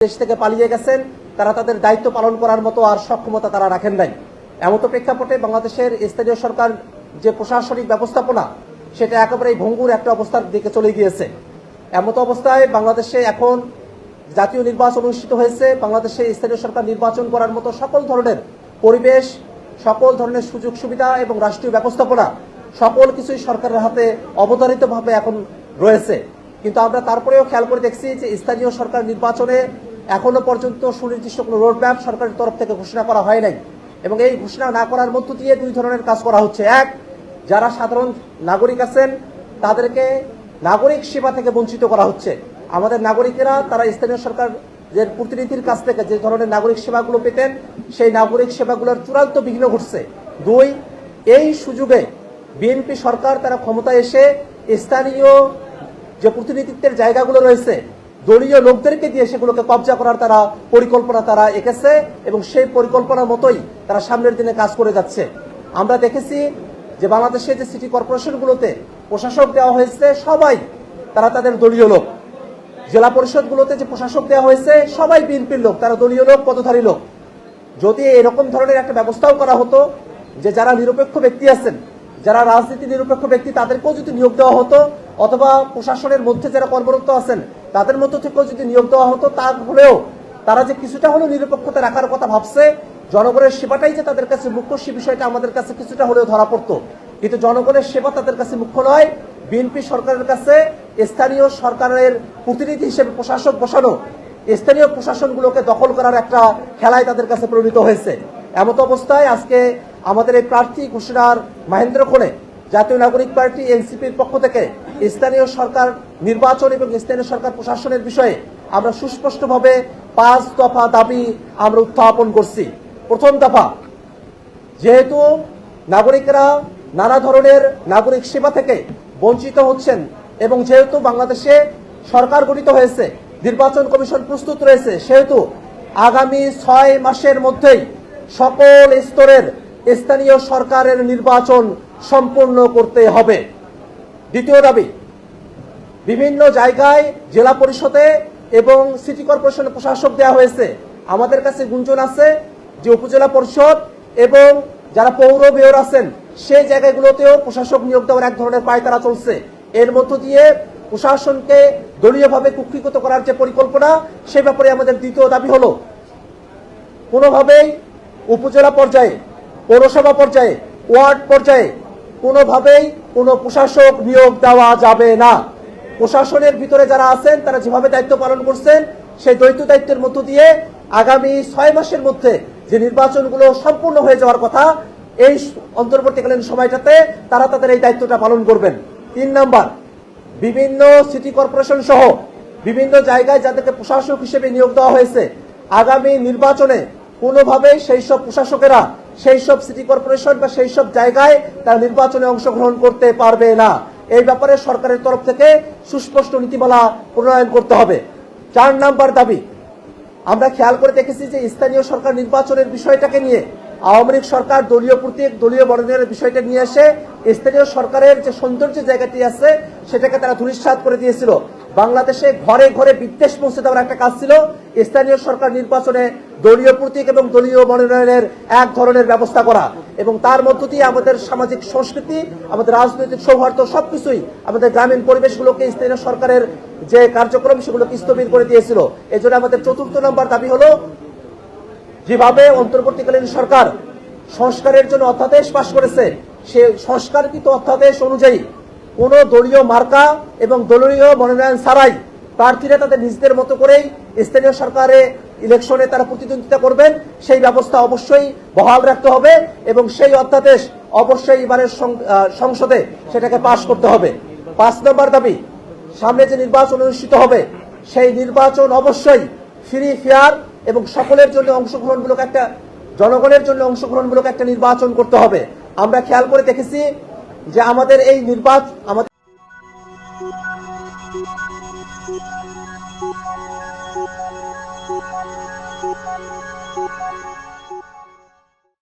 দেশ থেকে পালিয়ে গেছেন, তারা তাদের দায়িত্ব পালন করার মতো আর সক্ষমতা তারা রাখেন নাই। এমত প্রেক্ষাপটে বাংলাদেশের স্থানীয় সরকার যে প্রশাসনিক ব্যবস্থাপনা সেটা একেবারে ভঙ্গুর একটা অবস্থার দিকে চলে গিয়েছে। এমত অবস্থায় বাংলাদেশে এখন জাতীয় নির্বাচন অনুষ্ঠিত হয়েছে, বাংলাদেশে স্থানীয় সরকার নির্বাচন করার মতো সকল ধরনের পরিবেশ, সকল ধরনের সুযোগ সুবিধা এবং রাষ্ট্রীয় ব্যবস্থাপনা সকল কিছুই সরকারের হাতে অবধারিতভাবে এখন রয়েছে। কিন্তু আমরা তারপরেও খেয়াল করে দেখছি যে স্থানীয় সরকার নির্বাচনে এখনো পর্যন্ত সুনির্দিষ্ট কোনো রোডম্যাপ সরকারের তরফ থেকে ঘোষণা করা হয় নাই এবং এই ঘোষণা না করার মধ্য দিয়ে দুই ধরনের কাজ করা হচ্ছে। এক, যারা সাধারণ নাগরিক আছেন তাদেরকে নাগরিক সেবা থেকে বঞ্চিত করা হচ্ছে। আমাদের নাগরিকেরা তারা স্থানীয় সরকার যে প্রতিনিধির কাছ থেকে যে ধরনের নাগরিক সেবাগুলো পেতেন সেই নাগরিক সেবাগুলোর চূড়ান্ত বিঘ্ন ঘটছে। দুই, এই সুযোগে বিএনপি সরকার তারা ক্ষমতায় এসে স্থানীয় যে প্রতিনিধিত্বের জায়গাগুলো রয়েছে দলীয় লোকদেরকে দিয়ে সেগুলোকে কবজা করার তারা পরিকল্পনা তারা এঁকেছে এবং সেই পরিকল্পনার মতোই তারা সামনের দিনে কাজ করে যাচ্ছে। আমরা দেখেছি যে বাংলাদেশের যে সিটি কর্পোরেশনগুলোতে প্রশাসক দেওয়া হয়েছে সবাই তারা তাদের দলীয় লোক, জেলা পরিষদগুলোতে যে প্রশাসক দেওয়া হয়েছে সবাই বিএনপির লোক, তারা দলীয় লোক, পদধারী লোক। যদি এরকম ধরনের একটা ব্যবস্থাও করা হতো যে যারা নিরপেক্ষ ব্যক্তি আছেন, যারা রাজনীতি নিরপেক্ষ ব্যক্তি তাদেরকেও যদি নিয়োগ দেওয়া হতো, অথবা প্রশাসনের মধ্যে যারা কর্মরত আছেন তাদের মধ্য থেকেও যদি নিয়োগ দেওয়া হতো, তাহলেও তারা যে কিছুটা হলেও নিরপেক্ষতা রাখার কথা ভাবছে, জনগণের সেবাটাই যে তাদের কাছে মুখ্য সে বিষয়টা আমাদের কাছে কিছুটা হলেও ধরা পড়তো। কিন্তু জনগণের সেবা তাদের কাছে মুখ্য নয়, বিএনপি সরকারের কাছে স্থানীয় সরকারের প্রতিনিধি হিসেবে প্রশাসক বসানো, স্থানীয় প্রশাসনগুলোকে দখল করার একটা খেলায় তাদের কাছে পরিণত হয়েছে। এমত অবস্থায় আজকে আমাদের এই প্রার্থী ঘোষণার মাহেন্দ্রক্ষণে জাতীয় নাগরিক পার্টি এনসিপির পক্ষ থেকে স্থানীয় সরকার নির্বাচন এবং স্থানীয় সরকার প্রশাসনের বিষয়ে আমরা সুস্পষ্টভাবে 5 দফা দাবি আমরা উত্থাপন করছি। প্রথম দফা, যেহেতু নাগরিকরা নানা ধরনের নাগরিক সেবা থেকে বঞ্চিত হচ্ছেন এবং যেহেতু বাংলাদেশে সরকার গঠিত হয়েছে, নির্বাচন কমিশন প্রস্তুত রয়েছে, সেহেতু আগামী 6 মাসের মধ্যেই সকল স্তরের স্থানীয় সরকারের নির্বাচন সম্পূর্ণ করতে হবে। দ্বিতীয় দাবি, বিভিন্ন জায়গায় জেলা পরিষদে এবং সিটি কর্পোরেশনের প্রশাসক দেওয়া হয়েছে। আমাদের কাছে গুঞ্জন আছে যে উপজেলা পরিষদ এবং যারা পৌর মেয়র আছেন সেই জায়গাগুলোতেও প্রশাসক নিয়োগ দেওয়ার এক ধরনের পায়তারা চলছে। এর মধ্য দিয়ে প্রশাসনকে দলীয়ভাবে কুক্ষিগত করার যে পরিকল্পনা, সে ব্যাপারে আমাদের দ্বিতীয় দাবি হলো কোনোভাবেই উপজেলা পর্যায়ে, পৌরসভা পর্যায়ে, ওয়ার্ড পর্যায়ে কোনোভাবেই কোনো প্রশাসক নিয়োগ দেওয়া যাবে না। প্রশাসনের ভিতরে যারা আছেন তারা যেভাবে দায়িত্ব পালন করছেন সেই দায়িত্বের মধ্য দিয়ে আগামী 6 মাসের মধ্যে যে নির্বাচনগুলো সম্পূর্ণ হয়ে যাওয়ার কথা, এই অন্তর্বর্তীকালীন সময়টাতে তারা তাদের এই দায়িত্বটা পালন করবেন। 3 নাম্বার, বিভিন্ন সিটি কর্পোরেশন সহ বিভিন্ন জায়গায় যাদেরকে প্রশাসক হিসেবে নিয়োগ দেওয়া হয়েছে, আগামী নির্বাচনে কোনোভাবেই সেই সব প্রশাসকেরা সেই সব সিটি কর্পোরেশন বা সেই সব জায়গায় তারা নির্বাচনে অংশগ্রহণ করতে পারবে না। এই ব্যাপারে সরকারের তরফ থেকে সুস্পষ্ট নীতিমালা প্রণয়ন করতে হবে। 4 নাম্বার দাবি, আমরা খেয়াল করে দেখেছি যে স্থানীয় সরকার নির্বাচনের বিষয়টাকে নিয়ে আওয়ামী লীগ সরকার দলীয় প্রতীক, দলীয় মনোনয়নের বিষয়টা নিয়ে এসে স্থানীয় সরকারের যে সৌন্দর্য জায়গাটি আছে সেটাকে তারা ধূলিসাৎ করে দিয়েছিল। বাংলাদেশে ঘরে ঘরে বিদ্বেষ পৌঁছে দেওয়ার একটা কাজ ছিল স্থানীয় সরকার নির্বাচনে দলীয় প্রতীক এবং দলীয় মনোনয়নের এক ধরনের ব্যবস্থা করা, এবং তার মধ্য দিয়ে আমাদের সামাজিক সংস্কৃতি, আমাদের রাজনৈতিক সৌহার্দ্য সবকিছুই, আমাদের গ্রামীণ পরিবেশগুলোকে স্থানীয় সরকারের যে কার্যক্রম সেগুলোকে স্থবির করে দিয়েছিল। এই জন্য আমাদের 4 নম্বর দাবি হলো, যেভাবে অন্তর্বর্তীকালীন সরকার সংস্কারের জন্য অধ্যাদেশ পাশ করেছে, সে সংস্কারকৃত অধ্যাদেশ অনুযায়ী কোন দলীয় মার্কা এবং দলীয় মনোনয়ন ছাড়াই প্রার্থীরা তাদের নিজেদের মতো করেই স্থানীয় সরকারে ইলেকশনে তারা প্রতিদ্বন্দ্বিতা করবেন, সেই ব্যবস্থা অবশ্যই বহাল রাখতে হবে এবং সেই অধ্যাদেশ অবশ্যই এবারের সংসদে সেটাকে পাশ করতে হবে। 5 নম্বর দাবি, সামনে যে নির্বাচন অনুষ্ঠিত হবে সেই নির্বাচন অবশ্যই ফ্রি, ফেয়ার এবং সকলের জন্য অংশগ্রহণমূলক একটা, জনগণের জন্য অংশগ্রহণমূলক একটা নির্বাচন করতে হবে। আমরা খেয়াল করে দেখেছি যে আমাদের